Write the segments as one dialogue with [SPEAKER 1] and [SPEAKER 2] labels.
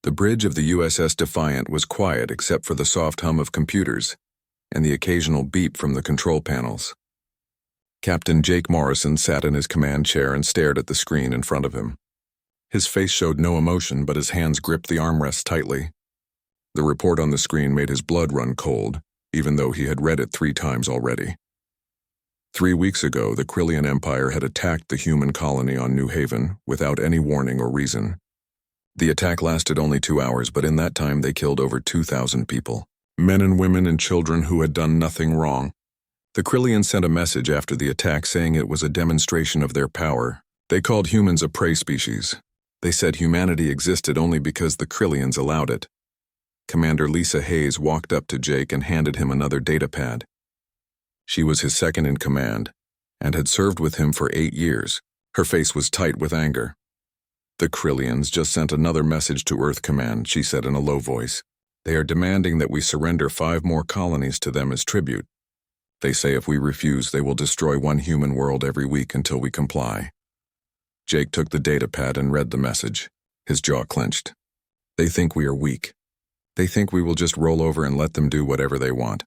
[SPEAKER 1] The bridge of the USS Defiant was quiet except for the soft hum of computers and the occasional beep from the control panels. Captain Jake Morrison sat in his command chair and stared at the screen in front of him. His face showed no emotion, but his hands gripped the armrests tightly. The report on the screen made his blood run cold, even though he had read it 3 times already. 3 weeks ago, the Krillian Empire had attacked the human colony on New Haven without any warning or reason. The attack lasted only 2 hours, but in that time they killed over 2,000 people. Men and women and children who had done nothing wrong. The Krillians sent a message after the attack saying it was a demonstration of their power. They called humans a prey species. They said humanity existed only because the Krillians allowed it. Commander Lisa Hayes walked up to Jake and handed him another datapad. She was his second in command, and had served with him for 8 years. Her face was tight with anger. The Krillians just sent another message to Earth Command, she said in a low voice. They are demanding that we surrender 5 more colonies to them as tribute. They say if we refuse, they will destroy 1 human world every week until we comply. Jake took the datapad and read the message. His jaw clenched. They think we are weak. They think we will just roll over and let them do whatever they want.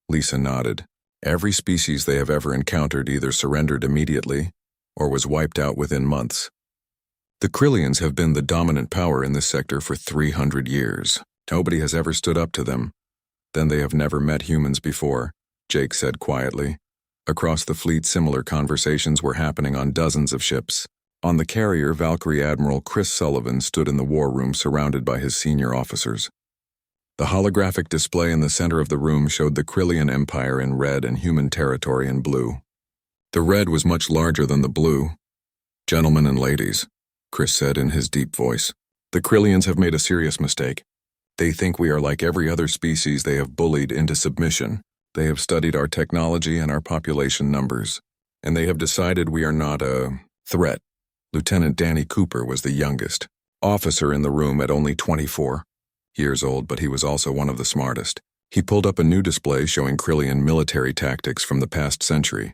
[SPEAKER 1] Lisa nodded. Every species they have ever encountered either surrendered immediately or was wiped out within months. The Krillians have been the dominant power in this sector for 300 years. Nobody has ever stood up to them. Then they have never met humans before, Jake said quietly. Across the fleet, similar conversations were happening on dozens of ships. On the carrier, Valkyrie Admiral Chris Sullivan stood in the war room surrounded by his senior officers. The holographic display in the center of the room showed the Krillian Empire in red and human territory in blue. The red was much larger than the blue. Gentlemen and ladies, Chris said in his deep voice, the Krillians have made a serious mistake. They think we are like every other species they have bullied into submission. They have studied our technology and our population numbers, and they have decided we are not a threat. Lieutenant Danny Cooper was the youngest officer in the room at only 24 years old, but he was also one of the smartest. He pulled up a new display showing Krillian military tactics from the past century.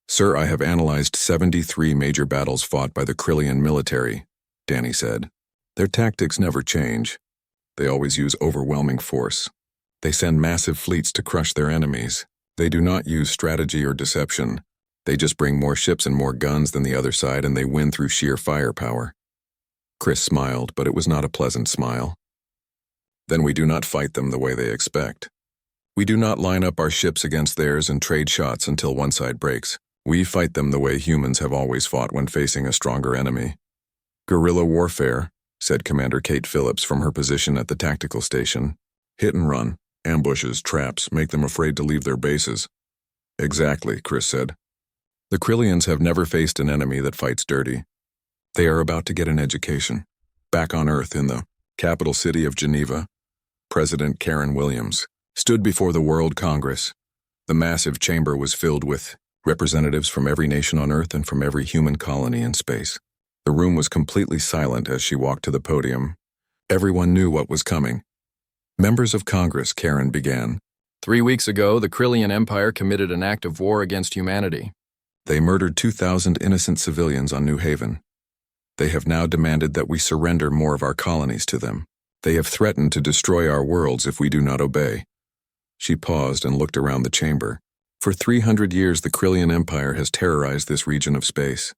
[SPEAKER 1] Sir, I have analyzed 73 major battles fought by the Krillian military, Danny said. Their tactics never change. They always use overwhelming force. They send massive fleets to crush their enemies. They do not use strategy or deception. They just bring more ships and more guns than the other side, and they win through sheer firepower. Chris smiled, but it was not a pleasant smile. Then we do not fight them the way they expect. We do not line up our ships against theirs and trade shots until one side breaks. We fight them the way humans have always fought when facing a stronger enemy. Guerrilla warfare, said Commander Kate Phillips from her position at the tactical station. Hit and run, ambushes, traps, make them afraid to leave their bases. Exactly, Chris said. The Krillians have never faced an enemy that fights dirty. They are about to get an education. Back on Earth in the capital city of Geneva, President Karen Williams stood before the World Congress. The massive chamber was filled with representatives from every nation on Earth and from every human colony in space. The room was completely silent as she walked to the podium. Everyone knew what was coming. Members of Congress, Karen began.
[SPEAKER 2] 3 weeks ago, the Krillian Empire committed an act of war against humanity.
[SPEAKER 1] They murdered 2,000 innocent civilians on New Haven. They have now demanded that we surrender more of our colonies to them. They have threatened to destroy our worlds if we do not obey. She paused and looked around the chamber. For 300 years, the Krillian Empire has terrorized this region of space.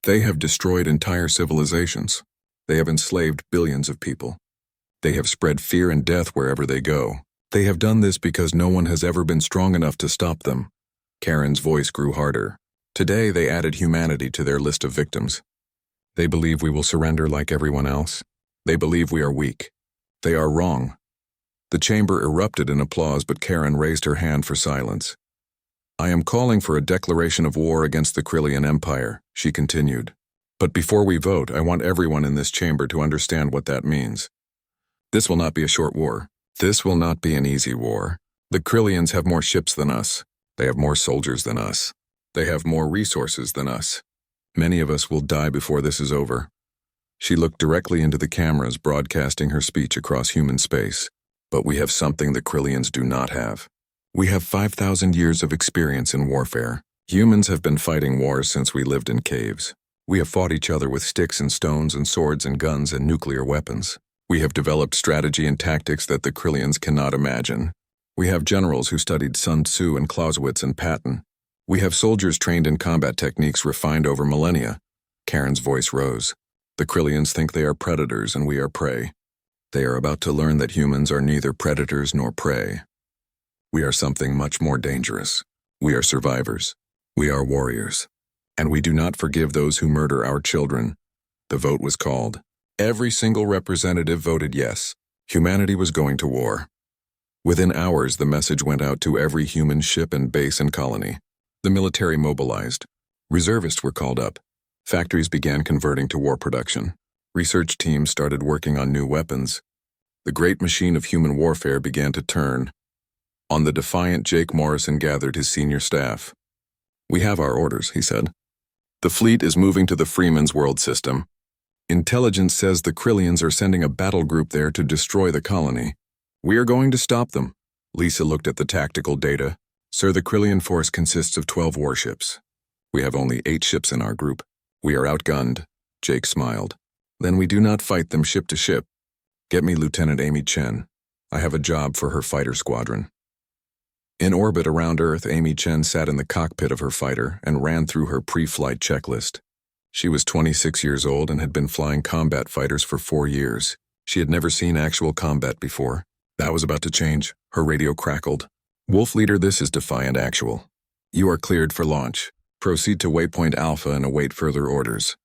[SPEAKER 1] They have destroyed entire civilizations. They have enslaved billions of people. They have spread fear and death wherever they go. They have done this because no one has ever been strong enough to stop them. Karen's voice grew harder. Today, they added humanity to their list of victims. They believe we will surrender like everyone else. They believe we are weak. They are wrong. The chamber erupted in applause, but Karen raised her hand for silence. I am calling for a declaration of war against the Krillian Empire, she continued. But before we vote, I want everyone in this chamber to understand what that means. This will not be a short war. This will not be an easy war. The Krillians have more ships than us. They have more soldiers than us. They have more resources than us. Many of us will die before this is over. She looked directly into the cameras broadcasting her speech across human space. But we have something the Krillians do not have. We have 5,000 years of experience in warfare. Humans have been fighting wars since we lived in caves. We have fought each other with sticks and stones and swords and guns and nuclear weapons. We have developed strategy and tactics that the Krillians cannot imagine. We have generals who studied Sun Tzu and Clausewitz and Patton. We have soldiers trained in combat techniques refined over millennia. Karen's voice rose. The Krillians think they are predators and we are prey. They are about to learn that humans are neither predators nor prey. We are something much more dangerous. We are survivors. We are warriors. And we do not forgive those who murder our children. The vote was called. Every single representative voted yes. Humanity was going to war. Within hours, the message went out to every human ship and base and colony. The military mobilized. Reservists were called up. Factories began converting to war production. Research teams started working on new weapons. The great machine of human warfare began to turn. On the defiant Jake Morrison gathered his senior staff. "We have our orders," he said. "The fleet is moving to the Freeman's World system. Intelligence says the Krillians are sending a battle group there to destroy the colony. We are going to stop them." Lisa looked at the tactical data. "Sir, the Krillian force consists of 12 warships. We have only 8 ships in our group. We are outgunned." Jake smiled. "Then we do not fight them ship to ship. Get me Lieutenant Amy Chen. I have a job for her fighter squadron." In orbit around Earth, Amy Chen sat in the cockpit of her fighter and ran through her pre-flight checklist. She was 26 years old and had been flying combat fighters for 4 years. She had never seen actual combat before. That was about to change. Her radio crackled. "Wolf Leader, this is Defiant Actual. You are cleared for launch. Proceed to Waypoint Alpha and await further orders."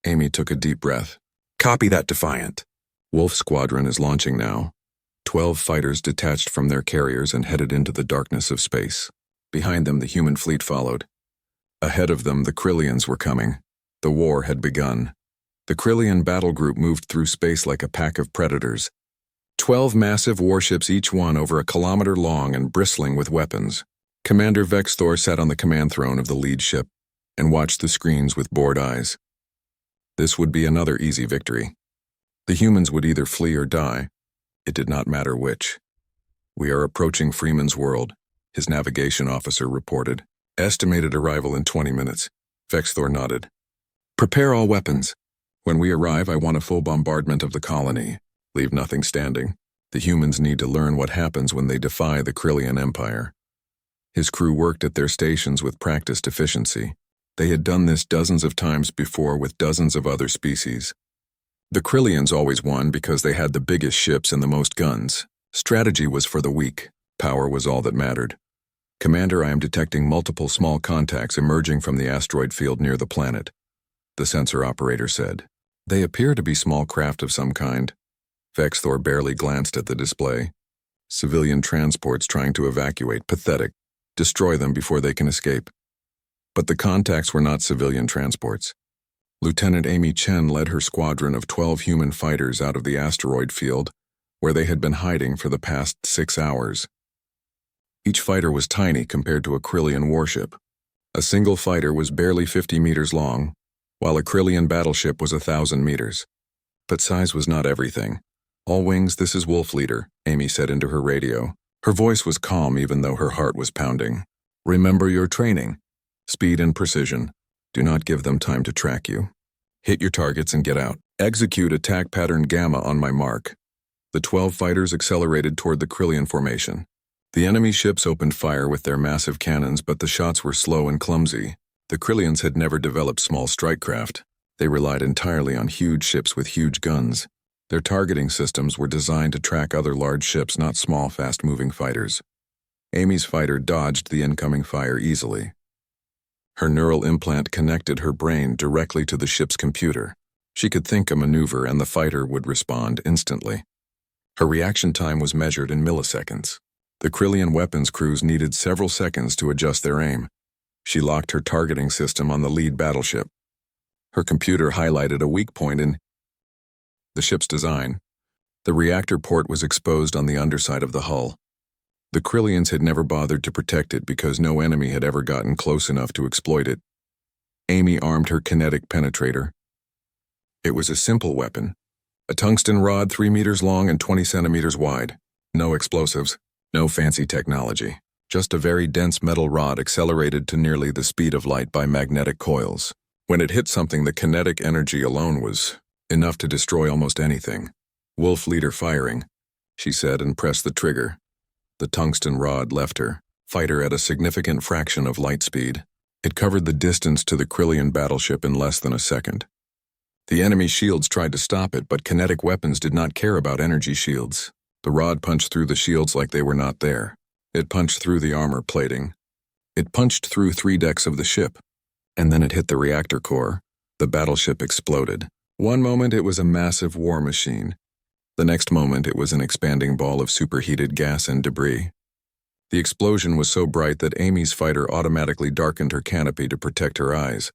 [SPEAKER 1] Amy took a deep breath. "Copy that, Defiant. Wolf Squadron is launching now." 12 fighters detached from their carriers and headed into the darkness of space. Behind them, the human fleet followed. Ahead of them, the Krillians were coming. The war had begun. The Krillian battle group moved through space like a pack of predators. 12 massive warships, each one over a kilometer long and bristling with weapons. Commander Vexthor sat on the command throne of the lead ship and watched the screens with bored eyes. This would be another easy victory. The humans would either flee or die. It did not matter which. "We are approaching Freeman's World," his navigation officer reported. "Estimated arrival in 20 minutes. Vexthor nodded. "Prepare all weapons. When we arrive, I want a full bombardment of the colony. Leave nothing standing. The humans need to learn what happens when they defy the Krillian Empire." His crew worked at their stations with practiced efficiency. They had done this dozens of times before with dozens of other species. The Krillians always won because they had the biggest ships and the most guns. Strategy was for the weak. Power was all that mattered. "Commander, I am detecting multiple small contacts emerging from the asteroid field near the planet," the sensor operator said. "They appear to be small craft of some kind." Vexthor barely glanced at the display. "Civilian transports trying to evacuate. Pathetic. Destroy them before they can escape." But the contacts were not civilian transports. Lieutenant Amy Chen led her squadron of 12 human fighters out of the asteroid field, where they had been hiding for the past 6 hours. Each fighter was tiny compared to a Krillian warship. A single fighter was barely 50 meters long, while a Krillian battleship was 1,000 meters. But size was not everything. "All wings, this is Wolf Leader," Amy said into her radio. Her voice was calm even though her heart was pounding. "Remember your training. Speed and precision. Do not give them time to track you. Hit your targets and get out. Execute attack pattern Gamma on my mark." The 12 fighters accelerated toward the Krillian formation. The enemy ships opened fire with their massive cannons, but the shots were slow and clumsy. The Krillians had never developed small strike craft. They relied entirely on huge ships with huge guns. Their targeting systems were designed to track other large ships, not small, fast-moving fighters. Amy's fighter dodged the incoming fire easily. Her neural implant connected her brain directly to the ship's computer. She could think a maneuver and the fighter would respond instantly. Her reaction time was measured in milliseconds. The Krillian weapons crews needed several seconds to adjust their aim. She locked her targeting system on the lead battleship. Her computer highlighted a weak point in the ship's design. The reactor port was exposed on the underside of the hull. The Krillians had never bothered to protect it because no enemy had ever gotten close enough to exploit it. Amy armed her kinetic penetrator. It was a simple weapon. A tungsten rod 3 meters long and 20 centimeters wide. No explosives, no fancy technology. Just a very dense metal rod accelerated to nearly the speed of light by magnetic coils. When it hit something, the kinetic energy alone was enough to destroy almost anything. Wolf leader firing, she said and pressed the trigger. The tungsten rod left her, fighter at a significant fraction of light speed. It covered the distance to the Krillian battleship in less than a second. The enemy shields tried to stop it, but kinetic weapons did not care about energy shields. The rod punched through the shields like they were not there. It punched through the armor plating. It punched through 3 decks of the ship. And then it hit the reactor core. The battleship exploded. One moment it was a massive war machine. The next moment it was an expanding ball of superheated gas and debris. The explosion was so bright that Amy's fighter automatically darkened her canopy to protect her eyes.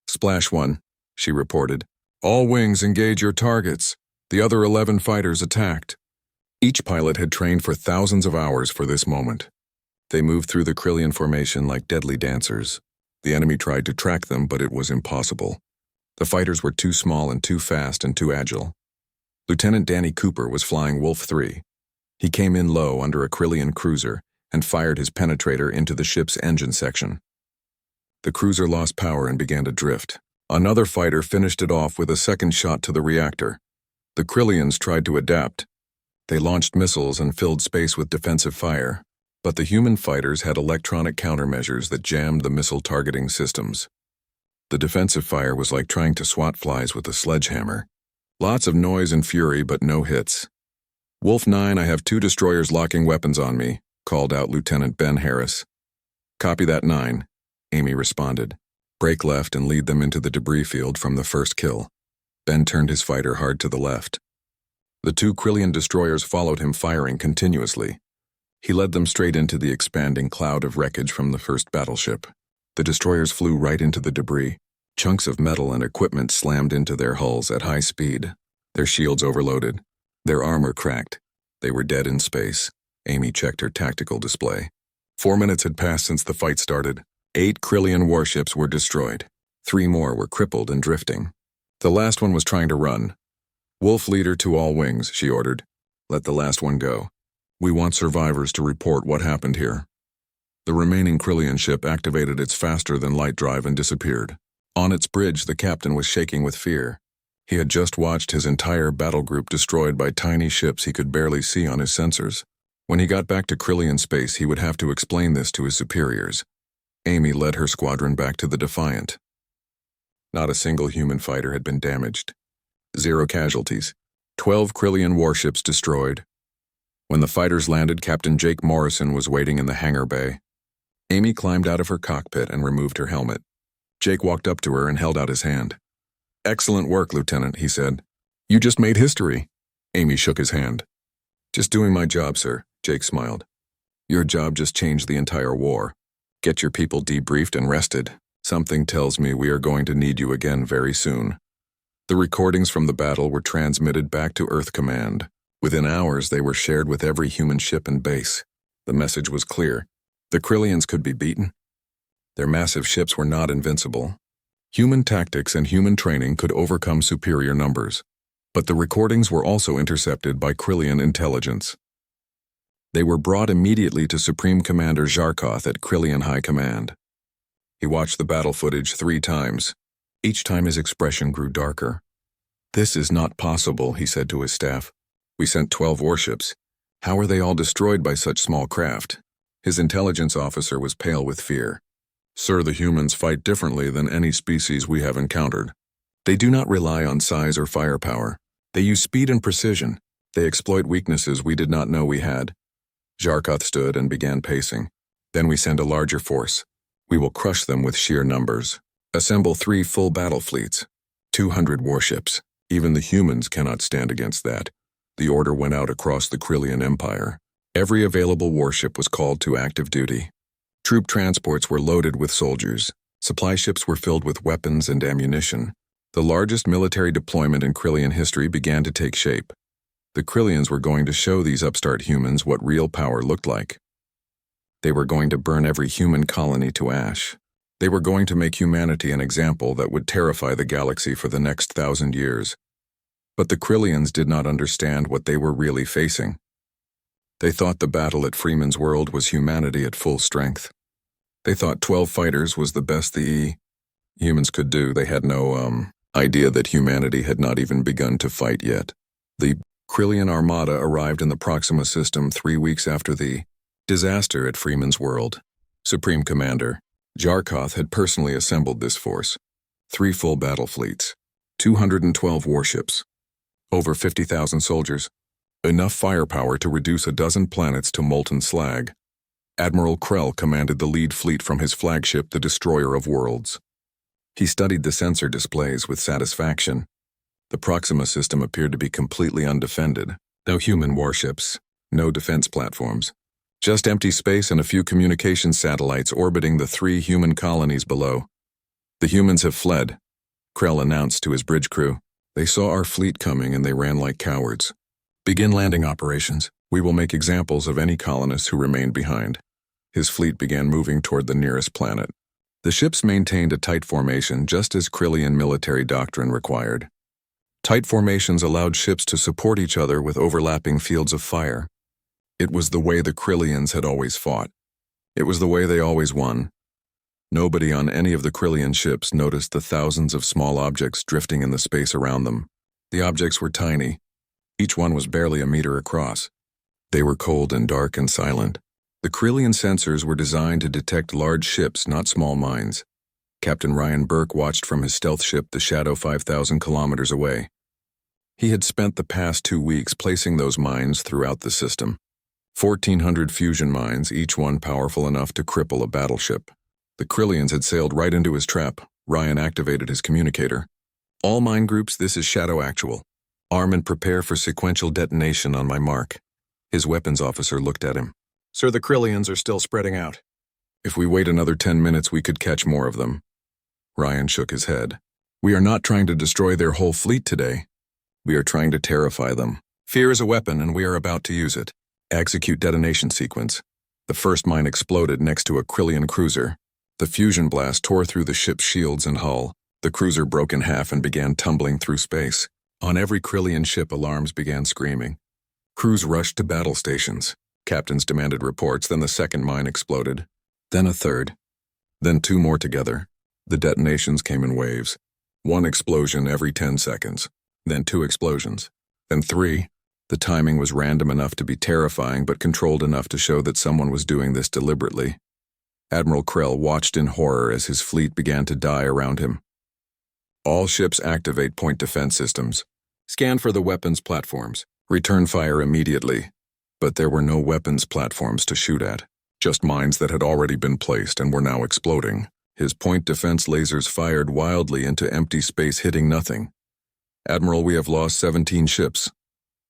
[SPEAKER 1] "Splash 1, she reported. "All wings engage your targets. The other 11 fighters attacked." Each pilot had trained for thousands of hours for this moment. They moved through the Krillian formation like deadly dancers. The enemy tried to track them, but it was impossible. The fighters were too small and too fast and too agile. Lieutenant Danny Cooper was flying Wolf 3. He came in low under a Krillian cruiser and fired his penetrator into the ship's engine section. The cruiser lost power and began to drift. Another fighter finished it off with a second shot to the reactor. The Krillians tried to adapt. They launched missiles and filled space with defensive fire, but the human fighters had electronic countermeasures that jammed the missile targeting systems. The defensive fire was like trying to swat flies with a sledgehammer. Lots of noise and fury, but no hits. "Wolf 9, I have 2 destroyers locking weapons on me," called out Lieutenant Ben Harris. "Copy that, 9, Amy responded. "Break left and lead them into the debris field from the first kill." Ben turned his fighter hard to the left. The 2 Krillian destroyers followed him, firing continuously. He led them straight into the expanding cloud of wreckage from the first battleship. The destroyers flew right into the debris. Chunks of metal and equipment slammed into their hulls at high speed. Their shields overloaded. Their armor cracked. They were dead in space. Amy checked her tactical display. 4 minutes had passed since the fight started. 8 Krillian warships were destroyed. 3 more were crippled and drifting. The last one was trying to run. "Wolf leader to all wings," she ordered. "Let the last one go. We want survivors to report what happened here." The remaining Krillian ship activated its faster-than-light drive and disappeared. On its bridge, the captain was shaking with fear. He had just watched his entire battle group destroyed by tiny ships he could barely see on his sensors. When he got back to Krillian space, he would have to explain this to his superiors. Amy led her squadron back to the Defiant. Not a single human fighter had been damaged. 0 casualties. 12 Krillian warships destroyed. When the fighters landed, Captain Jake Morrison was waiting in the hangar bay. Amy climbed out of her cockpit and removed her helmet. Jake walked up to her and held out his hand. "Excellent work, Lieutenant," he said. "You just made history." Amy shook his hand. "Just doing my job, sir," Jake smiled. "Your job just changed the entire war. Get your people debriefed and rested. Something tells me we are going to need you again very soon." The recordings from the battle were transmitted back to Earth Command. Within hours, they were shared with every human ship and base. The message was clear. The Krillians could be beaten. Their massive ships were not invincible. Human tactics and human training could overcome superior numbers. But the recordings were also intercepted by Krillian intelligence. They were brought immediately to Supreme Commander Zarkoth at Krillian High Command. He watched the battle footage 3 times. Each time his expression grew darker. "This is not possible," he said to his staff. "We sent 12 warships. How are they all destroyed by such small craft?" His intelligence officer was pale with fear. "Sir, the humans fight differently than any species we have encountered. They do not rely on size or firepower. They use speed and precision. They exploit weaknesses we did not know we had." Zarkoth stood and began pacing. "Then we send a larger force. We will crush them with sheer numbers. Assemble 3 full battle fleets. 200 warships. Even the humans cannot stand against that." The order went out across the Krillian Empire. Every available warship was called to active duty. Troop transports were loaded with soldiers. Supply ships were filled with weapons and ammunition. The largest military deployment in Krillian history began to take shape. The Krillians were going to show these upstart humans what real power looked like. They were going to burn every human colony to ash. They were going to make humanity an example that would terrify the galaxy for the next 1,000 years. But the Krillians did not understand what they were really facing. They thought the battle at Freeman's World was humanity at full strength. They thought 12 fighters was the best the humans could do. They had no idea that humanity had not even begun to fight yet. The Krillian Armada arrived in the Proxima system 3 weeks after the disaster at Freeman's World. Supreme Commander Jarkoth had personally assembled this force. 3 full battle fleets, 212 warships, over 50,000 soldiers, enough firepower to reduce a dozen planets to molten slag. Admiral Krell commanded the lead fleet from his flagship, the Destroyer of Worlds. He studied the sensor displays with satisfaction. The Proxima system appeared to be completely undefended. No human warships, no defense platforms. Just empty space and a few communication satellites orbiting the 3 human colonies below. The humans have fled, Krell announced to his bridge crew. They saw our fleet coming and they ran like cowards. Begin landing operations. We will make examples of any colonists who remain behind. His fleet began moving toward the nearest planet. The ships maintained a tight formation just as Krillian military doctrine required. Tight formations allowed ships to support each other with overlapping fields of fire. It was the way the Krillians had always fought. It was the way they always won. Nobody on any of the Krillian ships noticed the thousands of small objects drifting in the space around them. The objects were tiny. Each one was barely a meter across. They were cold and dark and silent. The Krillian sensors were designed to detect large ships, not small mines. Captain Ryan Burke watched from his stealth ship, the Shadow, 5,000 kilometers away. He had spent the past 2 weeks placing those mines throughout the system. 1,400 fusion mines, each one powerful enough to cripple a battleship. The Krillians had sailed right into his trap. Ryan activated his communicator. All mine groups, this is Shadow Actual. Arm and prepare for sequential detonation on my mark. His weapons officer looked at him.
[SPEAKER 2] Sir, the Krillians are still spreading out.
[SPEAKER 1] If we wait another 10 minutes, we could catch more of them. Ryan shook his head. We are not trying to destroy their whole fleet today. We are trying to terrify them. Fear is a weapon, and we are about to use it. Execute detonation sequence. The first mine exploded next to a Krillian cruiser. The fusion blast tore through the ship's shields and hull. The cruiser broke in half and began tumbling through space. On every Krillian ship, alarms began screaming. Crews rushed to battle stations. Captains demanded reports. Then the second mine exploded. Then a third. Then 2 more together. The detonations came in waves. 1 explosion every 10 seconds. Then 2 explosions. Then 3. The timing was random enough to be terrifying, but controlled enough to show that someone was doing this deliberately. Admiral Krell watched in horror as his fleet began to die around him. All ships activate point defense systems. Scan for the weapons platforms. Return fire immediately. But there were no weapons platforms to shoot at, just mines that had already been placed and were now exploding. His point defense lasers fired wildly into empty space, hitting nothing. Admiral, we have lost 17 ships.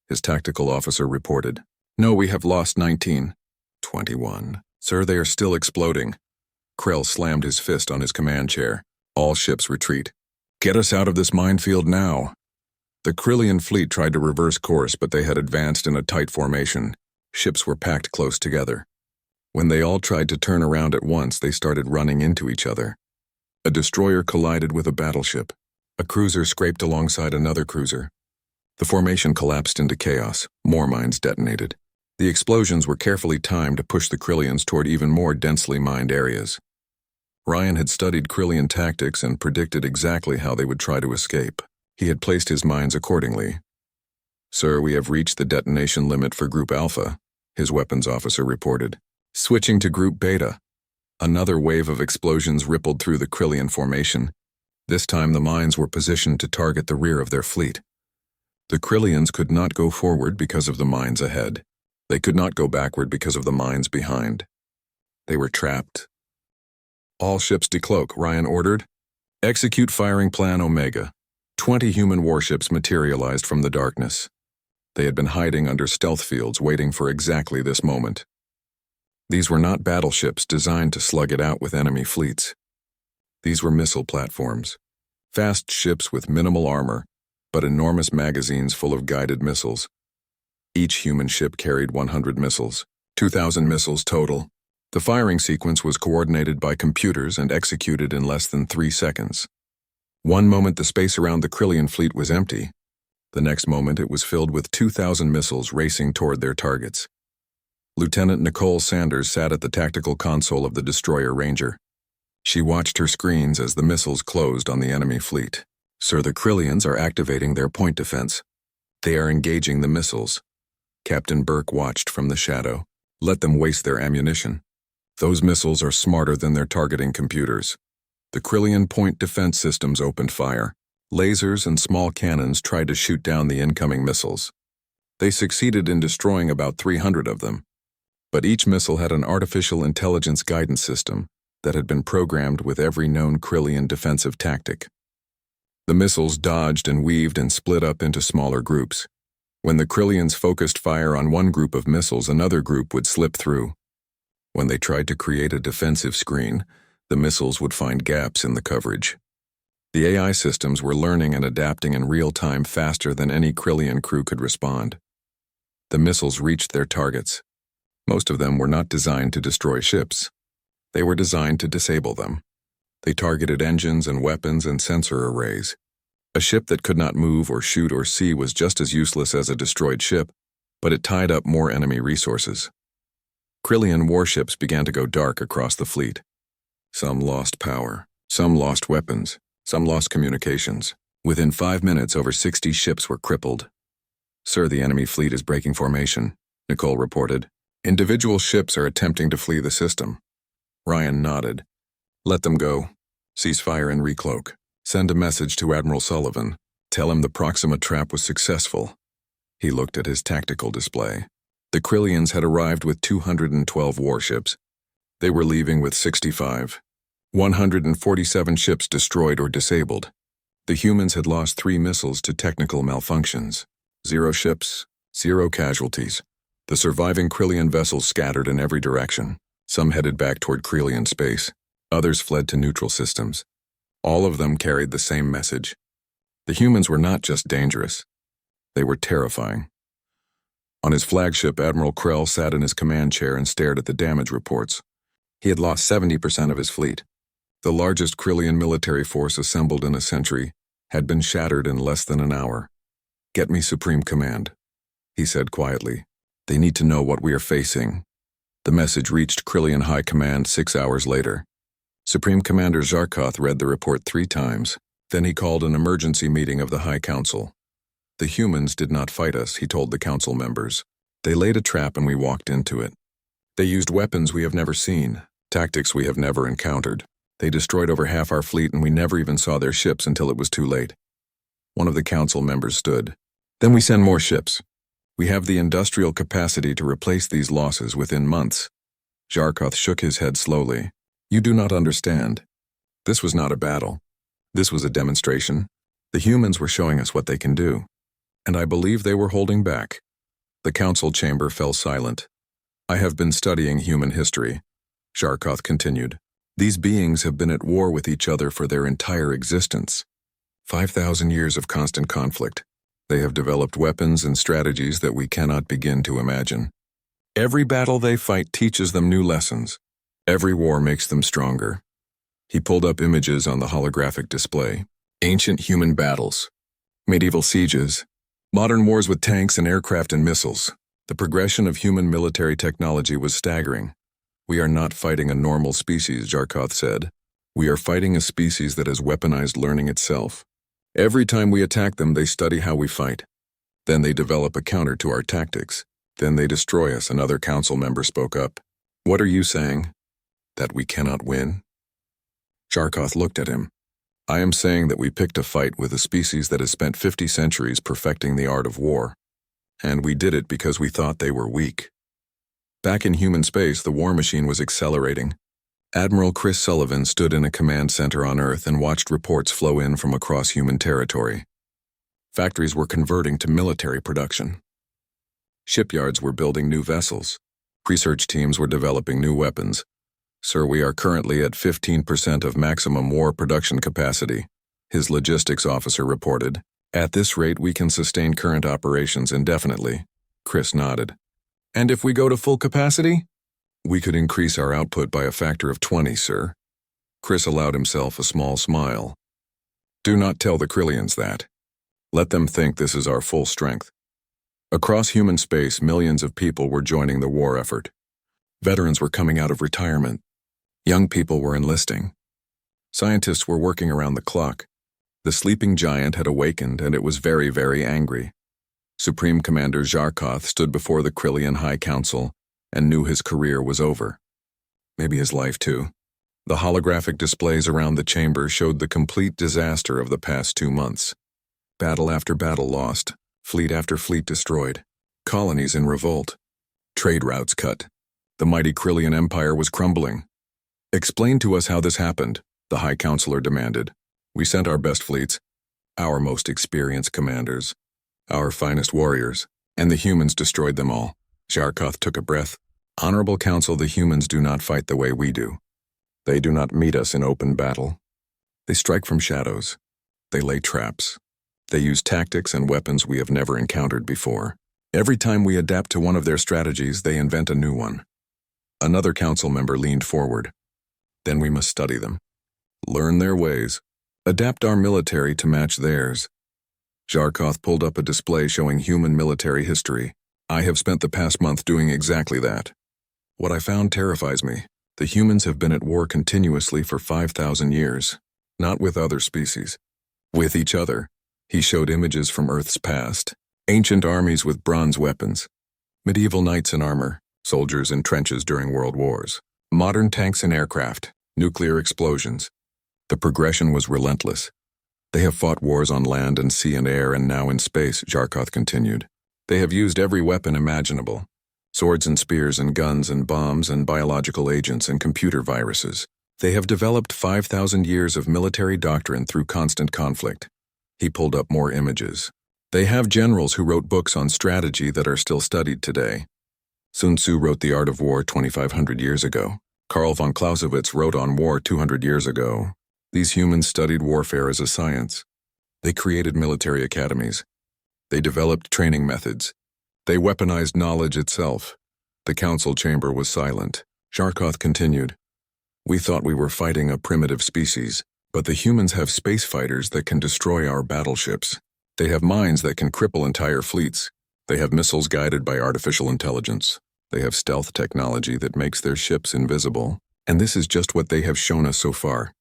[SPEAKER 1] His tactical officer reported. No, we have lost 19. 21. Sir, they are still exploding. Krell slammed his fist on his command chair. All ships retreat. Get us out of this minefield now. The Krillian fleet tried to reverse course, but they had advanced in a tight formation. Ships were packed close together. When they all tried to turn around at once, they started running into each other. A destroyer collided with a battleship. A cruiser scraped alongside another cruiser. The formation collapsed into chaos. More mines detonated. The explosions were carefully timed to push the Krillians toward even more densely mined areas. Ryan had studied Krillian tactics and predicted exactly how they would try to escape. He had placed his mines accordingly. Sir, we have reached the detonation limit for Group Alpha, his weapons officer reported. Switching to Group Beta. Another wave of explosions rippled through the Krillian formation. This time the mines were positioned to target the rear of their fleet. The Krillians could not go forward because of the mines ahead. They could not go backward because of the mines behind. They were trapped. All ships decloak, Ryan ordered. Execute firing plan Omega. 20 human warships materialized from the darkness. They had been hiding under stealth fields, waiting for exactly this moment. These were not battleships designed to slug it out with enemy fleets. These were missile platforms. Fast ships with minimal armor, but enormous magazines full of guided missiles. Each human ship carried 100 missiles, 2,000 missiles total. The firing sequence was coordinated by computers and executed in less than 3 seconds. One moment the space around the Krillian fleet was empty. The next moment it was filled with 2,000 missiles racing toward their targets. Lieutenant Nicole Sanders sat at the tactical console of the destroyer Ranger. She watched her screens as the missiles closed on the enemy fleet. Sir, the Krillians are activating their point defense. They are engaging the missiles. Captain Burke watched from the shadow. Let them waste their ammunition. Those missiles are smarter than their targeting computers. The Krillian point defense systems opened fire. Lasers and small cannons tried to shoot down the incoming missiles. They succeeded in destroying about 300 of them. But each missile had an artificial intelligence guidance system that had been programmed with every known Krillian defensive tactic. The missiles dodged and weaved and split up into smaller groups. When the Krillians focused fire on one group of missiles, another group would slip through. When they tried to create a defensive screen, the missiles would find gaps in the coverage. The AI systems were learning and adapting in real time faster than any Krillian crew could respond. The missiles reached their targets. Most of them were not designed to destroy ships. They were designed to disable them. They targeted engines and weapons and sensor arrays. A ship that could not move or shoot or see was just as useless as a destroyed ship, but it tied up more enemy resources. Krillian warships began to go dark across the fleet. Some lost power, some lost weapons, some lost communications. Within 5 minutes, over 60 ships were crippled. "Sir, the enemy fleet is breaking formation," Nicole reported. "Individual ships are attempting to flee the system." Ryan nodded. "Let them go. Cease fire and recloak. Send a message to Admiral Sullivan. Tell him the Proxima trap was successful." He looked at his tactical display. The Krillians had arrived with 212 warships. They were leaving with 65. 147 ships destroyed or disabled. The humans had lost 3 missiles to technical malfunctions. 0 ships, 0 casualties. The surviving Krillian vessels scattered in every direction. Some headed back toward Krillian space. Others fled to neutral systems. All of them carried the same message. The humans were not just dangerous. They were terrifying. On his flagship, Admiral Krell sat in his command chair and stared at the damage reports. He had lost 70% of his fleet. The largest Krillian military force assembled in a century had been shattered in less than an hour. "Get me Supreme Command," he said quietly. "They need to know what we are facing." The message reached Krillian High Command 6 hours later. Supreme Commander Zarkoth read the report 3 times. Then he called an emergency meeting of the High Council. "The humans did not fight us," he told the council members. "They laid a trap and we walked into it. They used weapons we have never seen, tactics we have never encountered. They destroyed over half our fleet and we never even saw their ships until it was too late." One of the council members stood. "Then we send more ships. We have the industrial capacity to replace these losses within months." Zarkoth shook his head slowly. "You do not understand. This was not a battle. This was a demonstration. The humans were showing us what they can do. And I believe they were holding back." The council chamber fell silent. "I have been studying human history," Zarkoth continued. "These beings have been at war with each other for their entire existence. 5,000 years of constant conflict. They have developed weapons and strategies that we cannot begin to imagine. Every battle they fight teaches them new lessons. Every war makes them stronger." He pulled up images on the holographic display. Ancient human battles. Medieval sieges. Modern wars with tanks and aircraft and missiles. The progression of human military technology was staggering. "We are not fighting a normal species," Zarkoth said. "We are fighting a species that has weaponized learning itself. Every time we attack them, they study how we fight. Then they develop a counter to our tactics. Then they destroy us." Another council member spoke up. "What are you saying? That we cannot win?" Zarkoth looked at him. "I am saying that we picked a fight with a species that has spent 50 centuries perfecting the art of war. And we did it because we thought they were weak." Back in human space, the war machine was accelerating. Admiral Chris Sullivan stood in a command center on Earth and watched reports flow in from across human territory. Factories were converting to military production. Shipyards were building new vessels. Research teams were developing new weapons. "Sir, we are currently at 15% of maximum war production capacity," his logistics officer reported. "At this rate, we can sustain current operations indefinitely." Chris nodded. "And if we go to full capacity?" "We could increase our output by a factor of 20, sir." Chris allowed himself a small smile. "Do not tell the Krillians that. Let them think this is our full strength." Across human space, millions of people were joining the war effort. Veterans were coming out of retirement. Young people were enlisting. Scientists were working around the clock. The sleeping giant had awakened, and it was very, very angry. Supreme Commander Zarkoth stood before the Krillian High Council and knew his career was over. Maybe his life too. The holographic displays around the chamber showed the complete disaster of the past 2 months. Battle after battle lost, fleet after fleet destroyed, colonies in revolt, trade routes cut. The mighty Krillian Empire was crumbling. Explain to us how this happened, the High Counselor demanded. We sent our best fleets, our most experienced commanders, our finest warriors, and the humans destroyed them all. Zarkoth took a breath. Honorable Council, the humans do not fight the way we do. They do not meet us in open battle. They strike from shadows. They lay traps. They use tactics and weapons we have never encountered before. Every time we adapt to one of their strategies, they invent a new one. Another council member leaned forward. Then we must study them. Learn their ways. Adapt our military to match theirs. Zarkoth pulled up a display showing human military history. I have spent the past month doing exactly that. What I found terrifies me. The humans have been at war continuously for 5,000 years. Not with other species. With each other. He showed images from Earth's past. Ancient armies with bronze weapons. Medieval knights in armor. Soldiers in trenches during world wars. Modern tanks and aircraft. Nuclear explosions. The progression was relentless. They have fought wars on land and sea and air and now in space, Zarkoth continued. They have used every weapon imaginable. Swords and spears and guns and bombs and biological agents and computer viruses. They have developed 5,000 years of military doctrine through constant conflict. He pulled up more images. They have generals who wrote books on strategy that are still studied today. Sun Tzu wrote The Art of War 2,500 years ago. Karl von Clausewitz wrote on war 200 years ago. These humans studied warfare as a science. They created military academies. They developed training methods. They weaponized knowledge itself. The council chamber was silent. Zarkoth continued. We thought we were fighting a primitive species, but the humans have space fighters that can destroy our battleships. They have mines that can cripple entire fleets. They have missiles guided by artificial intelligence. They have stealth technology that makes their ships invisible. And this is just what they have shown us so far.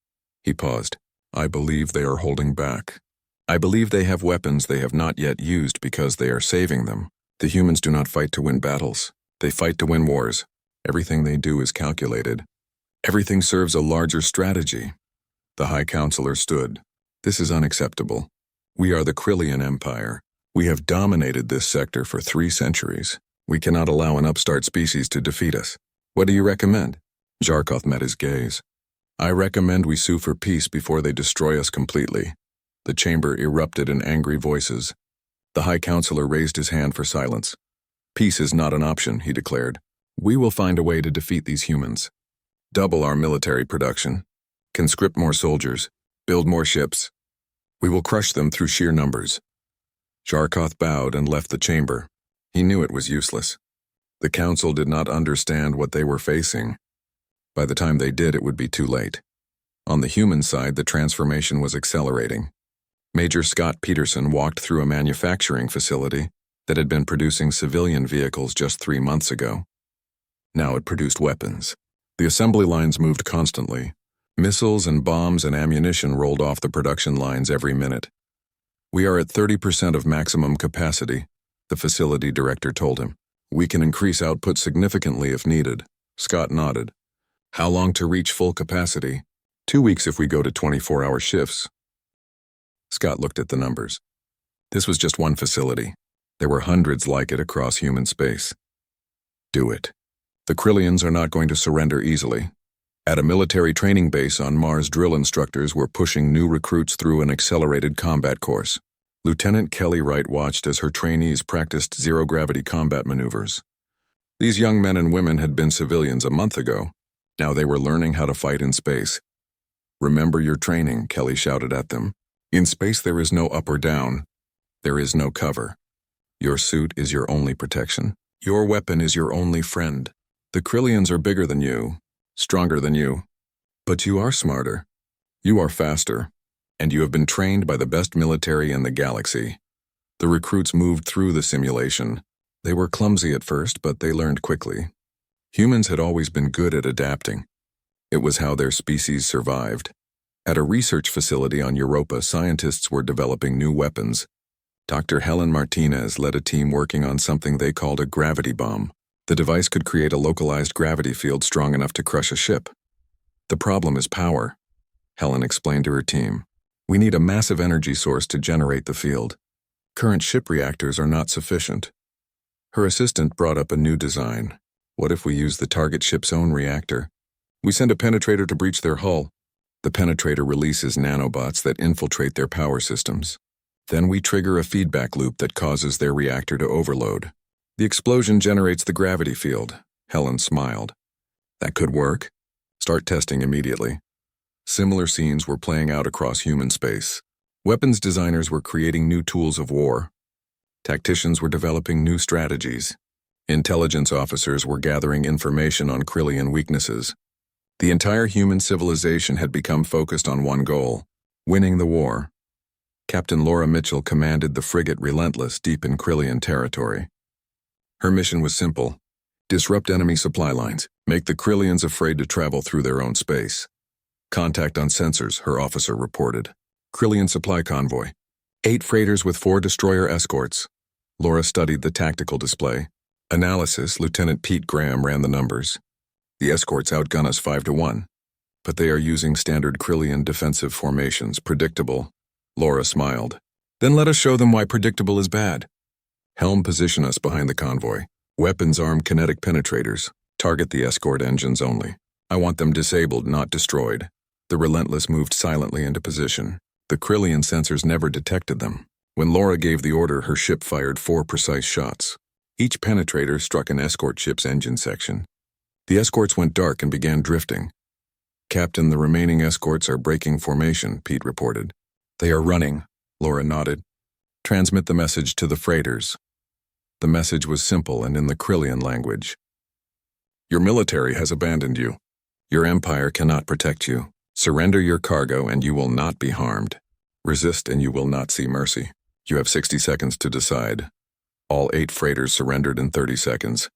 [SPEAKER 1] He paused. I believe they are holding back. I believe they have weapons they have not yet used because they are saving them. The humans do not fight to win battles. They fight to win wars. Everything they do is calculated. Everything serves a larger strategy. The High Counselor stood. This is unacceptable. We are the Krillian Empire. We have dominated this sector for 3 centuries. We cannot allow an upstart species to defeat us. What do you recommend? Zarkoth met his gaze. I recommend we sue for peace before they destroy us completely. The chamber erupted in angry voices. The High Counselor raised his hand for silence. Peace is not an option, he declared. We will find a way to defeat these humans. Double our military production. Conscript more soldiers. Build more ships. We will crush them through sheer numbers. Zarkoth bowed and left the chamber. He knew it was useless. The council did not understand what they were facing. By the time they did, it would be too late. On the human side, the transformation was accelerating. Major Scott Peterson walked through a manufacturing facility that had been producing civilian vehicles just 3 months ago. Now it produced weapons. The assembly lines moved constantly. Missiles and bombs and ammunition rolled off the production lines every minute. We are at 30% of maximum capacity, the facility director told him. We can increase output significantly if needed. Scott nodded. How long to reach full capacity? 2 weeks if we go to 24-hour shifts. Scott looked at the numbers. This was just one facility. There were hundreds like it across human space. Do it. The Krillians are not going to surrender easily. At a military training base on Mars, drill instructors were pushing new recruits through an accelerated combat course. Lieutenant Kelly Wright watched as her trainees practiced zero-gravity combat maneuvers. These young men and women had been civilians a month ago. Now they were learning how to fight in space. Remember your training, Kelly shouted at them. In space there is no up or down. There is no cover. Your suit is your only protection. Your weapon is your only friend. The Krillians are bigger than you, stronger than you. But you are smarter. You are faster. And you have been trained by the best military in the galaxy. The recruits moved through the simulation. They were clumsy at first, but they learned quickly. Humans had always been good at adapting. It was how their species survived. At a research facility on Europa, scientists were developing new weapons. Dr. Helen Martinez led a team working on something they called a gravity bomb. The device could create a localized gravity field strong enough to crush a ship. The problem is power, Helen explained to her team. We need a massive energy source to generate the field. Current ship reactors are not sufficient. Her assistant brought up a new design. What if we use the target ship's own reactor? We send a penetrator to breach their hull. The penetrator releases nanobots that infiltrate their power systems. Then we trigger a feedback loop that causes their reactor to overload. The explosion generates the gravity field. Helen smiled. That could work. Start testing immediately. Similar scenes were playing out across human space. Weapons designers were creating new tools of war. Tacticians were developing new strategies. Intelligence officers were gathering information on Krillian weaknesses. The entire human civilization had become focused on one goal: winning the war. Captain Laura Mitchell commanded the frigate Relentless deep in Krillian territory. Her mission was simple: disrupt enemy supply lines, make the Krillians afraid to travel through their own space. Contact on sensors, her officer reported. Krillian supply convoy. 8 freighters with 4 destroyer escorts. Laura studied the tactical display. Analysis, Lieutenant Pete Graham ran the numbers. The escorts outgun us 5-1. But they are using standard Krillian defensive formations, predictable. Laura smiled. Then let us show them why predictable is bad. Helm position us behind the convoy. Weapons arm kinetic penetrators. Target the escort engines only. I want them disabled, not destroyed. The Relentless moved silently into position. The Krillian sensors never detected them. When Laura gave the order, her ship fired 4 precise shots. Each penetrator struck an escort ship's engine section. The escorts went dark and began drifting. Captain, the remaining escorts are breaking formation, Pete reported. They are running, Laura nodded. Transmit the message to the freighters. The message was simple and in the Krillian language. Your military has abandoned you. Your empire cannot protect you. Surrender your cargo and you will not be harmed. Resist and you will not see mercy. You have 60 seconds to decide. All 8 freighters surrendered in 30 seconds.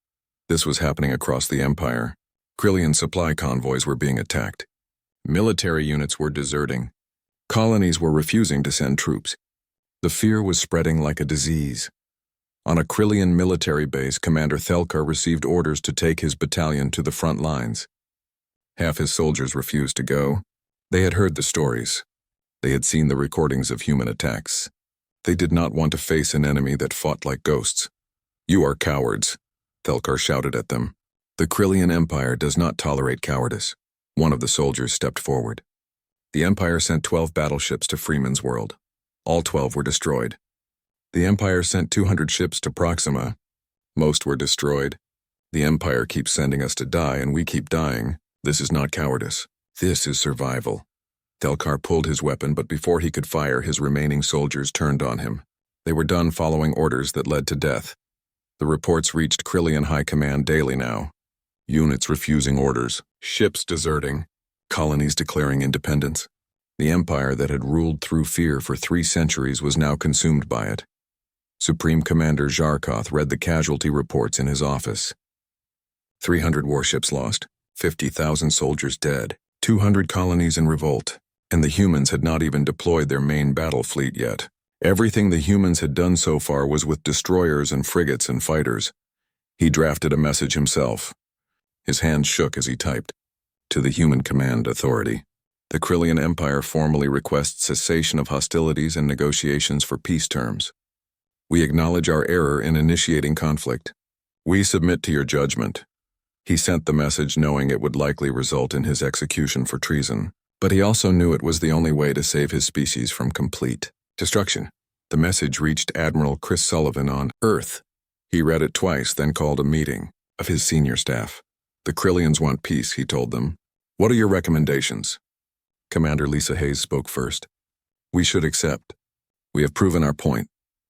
[SPEAKER 1] This was happening across the empire. Krillian supply convoys were being attacked. Military units were deserting. Colonies were refusing to send troops. The fear was spreading like a disease. On a Krillian military base, Commander Thelkar received orders to take his battalion to the front lines. Half his soldiers refused to go. They had heard the stories. They had seen the recordings of human attacks. They did not want to face an enemy that fought like ghosts. You are cowards, Thelkar shouted at them. The Krillian Empire does not tolerate cowardice. One of the soldiers stepped forward. The Empire sent 12 battleships to Freeman's world. All 12 were destroyed. The Empire sent 200 ships to Proxima. Most were destroyed. The Empire keeps sending us to die and we keep dying. This is not cowardice. This is survival. Thelkar pulled his weapon, but before he could fire, his remaining soldiers turned on him. They were done following orders that led to death. The reports reached Krillian High Command daily now. Units refusing orders, ships deserting, colonies declaring independence. The empire that had ruled through fear for 3 centuries was now consumed by it. Supreme Commander Zharkoth read the casualty reports in his office. 300 warships lost, 50,000 soldiers dead, 200 colonies in revolt, and the humans had not even deployed their main battle fleet yet. Everything the humans had done so far was with destroyers and frigates and fighters. He drafted a message himself. His hands shook as he typed. To the Human Command Authority. The Krillian Empire formally requests cessation of hostilities and negotiations for peace terms. We acknowledge our error in initiating conflict. We submit to your judgment. He sent the message knowing it would likely result in his execution for treason, but he also knew it was the only way to save his species from complete destruction. The message reached Admiral Chris Sullivan on Earth. He read it twice, then called a meeting of his senior staff. The Krillians want peace, he told them. What are your recommendations? Commander Lisa Hayes spoke first. We should accept. We have proven our point.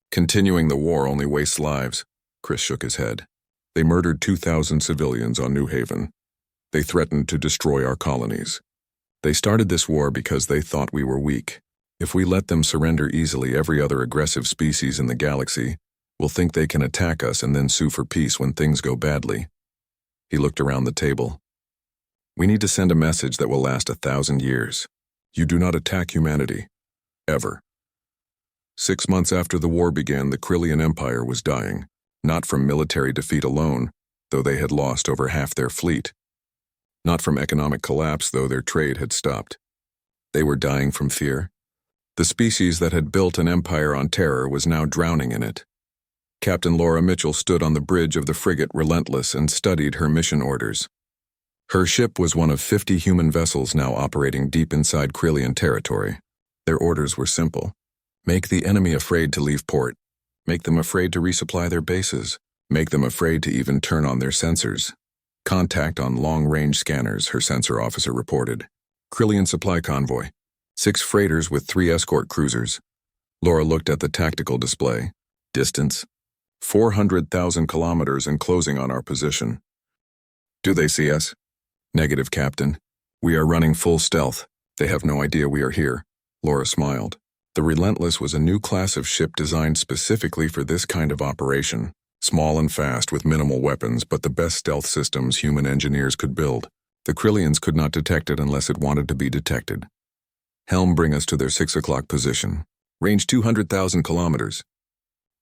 [SPEAKER 1] Continuing the war only wastes lives. Chris shook his head. They murdered 2,000 civilians on New Haven. They threatened to destroy our colonies. They started this war because they thought we were weak. If we let them surrender easily, every other aggressive species in the galaxy will think they can attack us and then sue for peace when things go badly. He looked around the table. We need to send a message that will last 1,000 years. You do not attack humanity. Ever. 6 months after the war began, the Krillian Empire was dying, not from military defeat alone, though they had lost over half their fleet. Not from economic collapse, though their trade had stopped. They were dying from fear. The species that had built an empire on terror was now drowning in it. Captain Laura Mitchell stood on the bridge of the frigate Relentless and studied her mission orders. Her ship was one of 50 human vessels now operating deep inside Krillian territory. Their orders were simple. Make the enemy afraid to leave port. Make them afraid to resupply their bases. Make them afraid to even turn on their sensors. Contact on long-range scanners, her sensor officer reported. Krillian supply convoy. 6 freighters with 3 escort cruisers. Laura looked at the tactical display. Distance: 400,000 kilometers and closing on our position. Do they see us? Negative, Captain. We are running full stealth. They have no idea we are here. Laura smiled. The Relentless was a new class of ship designed specifically for this kind of operation. Small and fast with minimal weapons, but the best stealth systems human engineers could build. The Krillians could not detect it unless it wanted to be detected. Helm, bring us to their 6 o'clock position. Range 200,000 kilometers.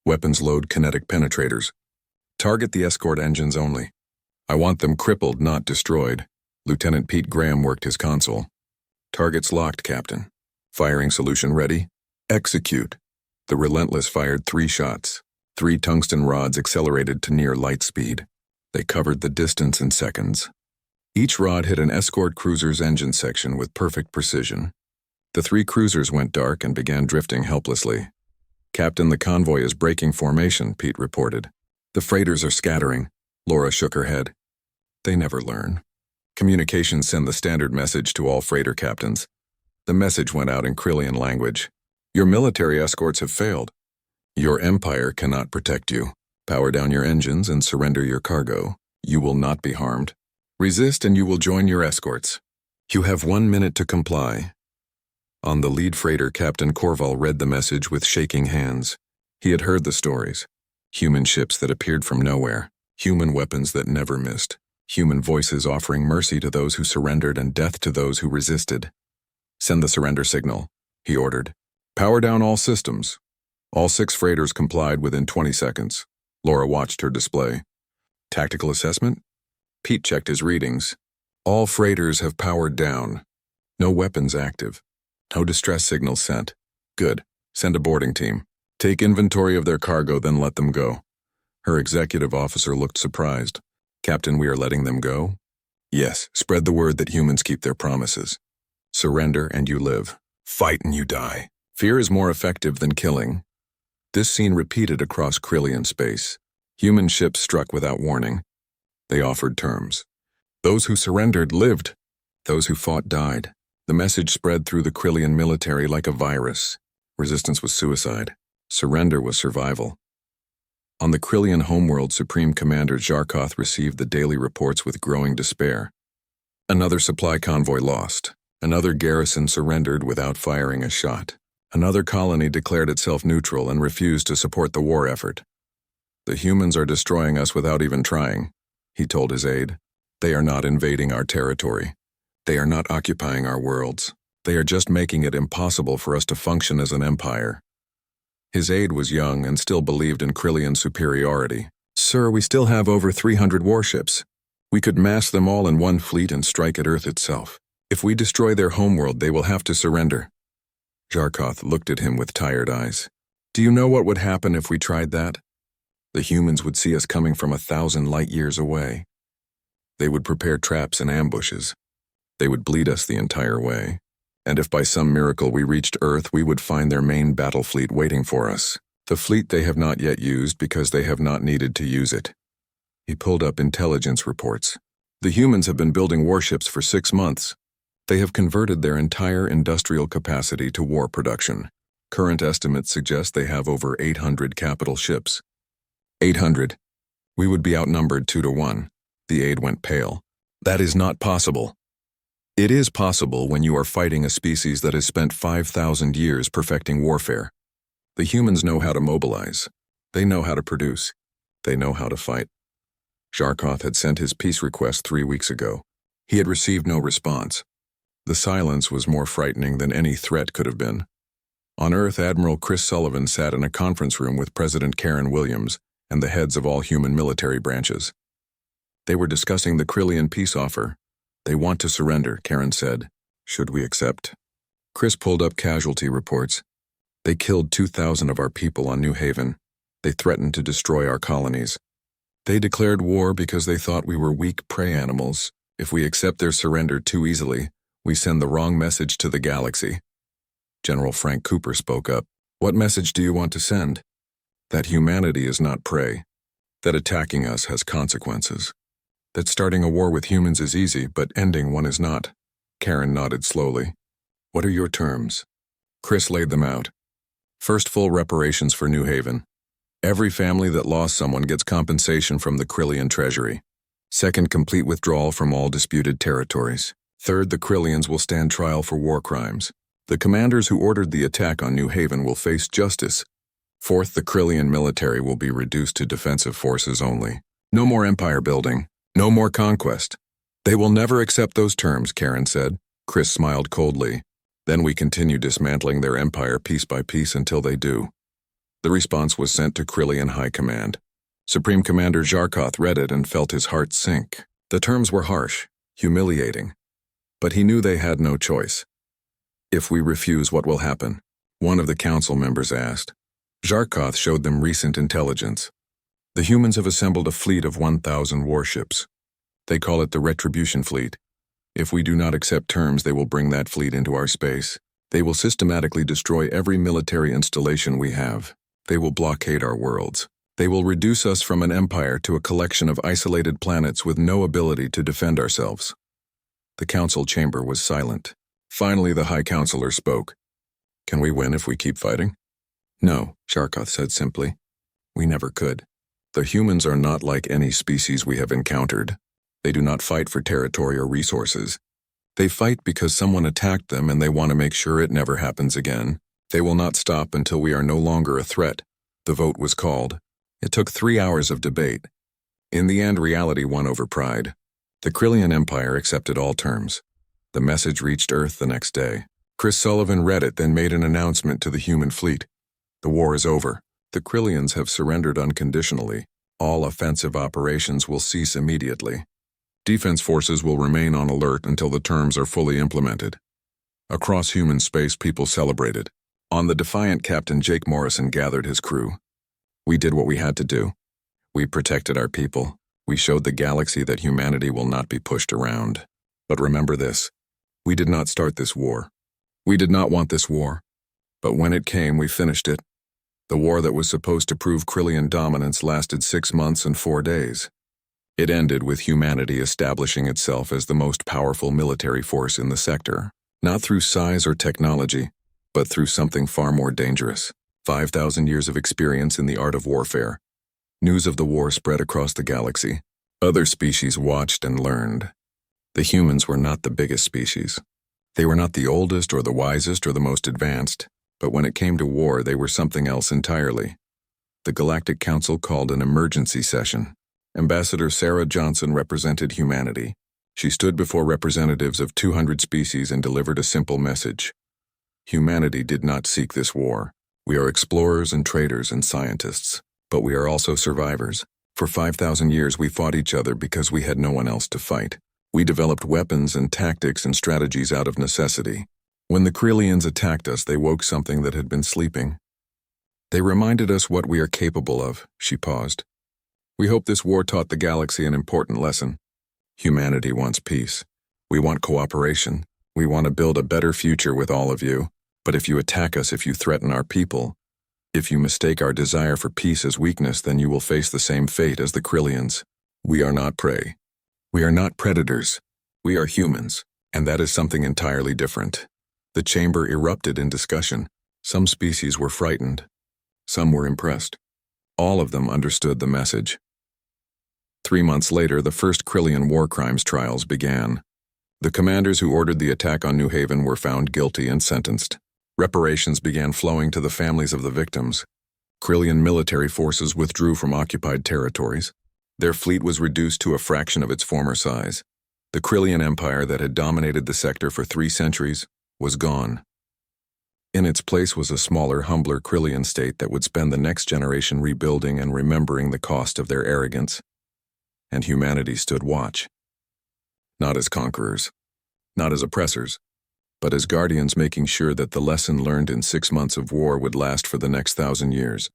[SPEAKER 1] Weapons load kinetic penetrators. Target the escort engines only. I want them crippled, not destroyed. Lieutenant Pete Graham worked his console. Targets locked, Captain. Firing solution ready. Execute. The Relentless fired 3 shots. 3 tungsten rods accelerated to near light speed. They covered the distance in seconds. Each rod hit an escort cruiser's engine section with perfect precision. The 3 cruisers went dark and began drifting helplessly. Captain, the convoy is breaking formation, Pete reported. The freighters are scattering. Laura shook her head. They never learn. Communications send the standard message to all freighter captains. The message went out in Krillian language. Your military escorts have failed. Your empire cannot protect you. Power down your engines and surrender your cargo. You will not be harmed. Resist and you will join your escorts. You have 1 minute to comply. On the lead freighter, Captain Corval read the message with shaking hands. He had heard the stories. Human ships that appeared from nowhere. Human weapons that never missed. Human voices offering mercy to those who surrendered and death to those who resisted. Send the surrender signal, he ordered. Power down all systems. All 6 freighters complied within 20 seconds. Laura watched her display. Tactical assessment? Pete checked his readings. All freighters have powered down. No weapons active. No distress signals sent. Good. Send a boarding team. Take inventory of their cargo, then let them go. Her executive officer looked surprised. Captain, we are letting them go? Yes, spread the word that humans keep their promises. Surrender and you live. Fight and you die. Fear is more effective than killing. This scene repeated across Krillian space. Human ships struck without warning. They offered terms. Those who surrendered lived. Those who fought died. The message spread through the Krillian military like a virus. Resistance was suicide. Surrender was survival. On the Krillian homeworld, Supreme Commander Zarkoth received the daily reports with growing despair. Another supply convoy lost. Another garrison surrendered without firing a shot. Another colony declared itself neutral and refused to support the war effort. The humans are destroying us without even trying, he told his aide. They are not invading our territory. They are not occupying our worlds. They are just making it impossible for us to function as an empire. His aide was young and still believed in Krillian superiority. Sir, we still have over 300 warships. We could mass them all in one fleet and strike at Earth itself. If we destroy their homeworld, they will have to surrender. Zarkoth looked at him with tired eyes. Do you know what would happen if we tried that? The humans would see us coming from 1,000 light years away. They would prepare traps and ambushes. They would bleed us the entire way. And if by some miracle we reached Earth, we would find their main battle fleet waiting for us. The fleet they have not yet used because they have not needed to use it. He pulled up intelligence reports. The humans have been building warships for 6 months. They have converted their entire industrial capacity to war production. Current estimates suggest they have over 800 capital ships. 800. We would be outnumbered 2 to 1. The aide went pale. That is not possible. It is possible when you are fighting a species that has spent 5,000 years perfecting warfare. The humans know how to mobilize. They know how to produce. They know how to fight. Zarkoth had sent his peace request 3 weeks ago. He had received no response. The silence was more frightening than any threat could have been. On Earth, Admiral Chris Sullivan sat in a conference room with President Karen Williams and the heads of all human military branches. They were discussing the Krillian peace offer. They want to surrender, Karen said. Should we accept? Chris pulled up casualty reports. They killed 2,000 of our people on New Haven. They threatened to destroy our colonies. They declared war because they thought we were weak prey animals. If we accept their surrender too easily, we send the wrong message to the galaxy. General Frank Cooper spoke up. What message do you want to send? That humanity is not prey. That attacking us has consequences. That starting a war with humans is easy, but ending one is not. Karen nodded slowly. What are your terms? Chris laid them out. First, full reparations for New Haven. Every family that lost someone gets compensation from the Krillian treasury. Second, complete withdrawal from all disputed territories. Third, the Krillians will stand trial for war crimes. The commanders who ordered the attack on New Haven will face justice. Fourth, the Krillian military will be reduced to defensive forces only. No more empire building. No more conquest. They will never accept those terms, Karen said. Chris smiled coldly. Then we continue dismantling their empire piece by piece until they do. The response was sent to Krillian High Command. Supreme Commander Zarkoth read it and felt his heart sink. The terms were harsh, humiliating. But he knew they had no choice. If we refuse, what will happen? One of the council members asked. Zarkoth showed them recent intelligence. The humans have assembled a fleet of 1,000 warships. They call it the Retribution Fleet. If we do not accept terms, they will bring that fleet into our space. They will systematically destroy every military installation we have. They will blockade our worlds. They will reduce us from an empire to a collection of isolated planets with no ability to defend ourselves. The council chamber was silent. Finally, the High Counselor spoke. Can we win if we keep fighting? No, Zarkoth said simply. We never could. The humans are not like any species we have encountered. They do not fight for territory or resources. They fight because someone attacked them and they want to make sure it never happens again. They will not stop until we are no longer a threat. The vote was called. It took 3 hours of debate. In the end, reality won over pride. The Krillian Empire accepted all terms. The message reached Earth the next day. Chris Sullivan read it, then made an announcement to the human fleet. The war is over. The Krillians have surrendered unconditionally. All offensive operations will cease immediately. Defense forces will remain on alert until the terms are fully implemented. Across human space, people celebrated. On the defiant Captain Jake Morrison gathered his crew. We did what we had to do. We protected our people. We showed the galaxy that humanity will not be pushed around. But remember this. We did not start this war. We did not want this war. But when it came, we finished it. The war that was supposed to prove Krillian dominance lasted 6 months and 4 days. It ended with humanity establishing itself as the most powerful military force in the sector, not through size or technology, but through something far more dangerous. 5,000 years of experience in the art of warfare. News of the war spread across the galaxy. Other species watched and learned. The humans were not the biggest species. They were not the oldest or the wisest or the most advanced, but when it came to war, they were something else entirely. The Galactic Council called an emergency session. Ambassador Sarah Johnson represented humanity. She stood before representatives of 200 species and delivered a simple message. Humanity did not seek this war. We are explorers and traders and scientists, but we are also survivors. For 5,000 years, we fought each other because we had no one else to fight. We developed weapons and tactics and strategies out of necessity. When the Krillians attacked us, they woke something that had been sleeping. They reminded us what we are capable of. She paused. We hope this war taught the galaxy an important lesson. Humanity wants peace. We want cooperation. We want to build a better future with all of you. But if you attack us, if you threaten our people, if you mistake our desire for peace as weakness, then you will face the same fate as the Krillians. We are not prey. We are not predators. We are humans, and that is something entirely different. The chamber erupted in discussion. Some species were frightened. Some were impressed. All of them understood the message. 3 months later, the first Krillian war crimes trials began. The commanders who ordered the attack on New Haven were found guilty and sentenced. Reparations began flowing to the families of the victims. Krillian military forces withdrew from occupied territories. Their fleet was reduced to a fraction of its former size. The Krillian Empire that had dominated the sector for 3 centuries was gone. In its place was a smaller, humbler Krillian state that would spend the next generation rebuilding and remembering the cost of their arrogance. And humanity stood watch. Not as conquerors, not as oppressors, but as guardians making sure that the lesson learned in 6 months of war would last for the next 1,000 years.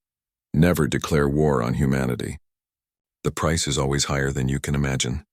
[SPEAKER 1] Never declare war on humanity. The price is always higher than you can imagine.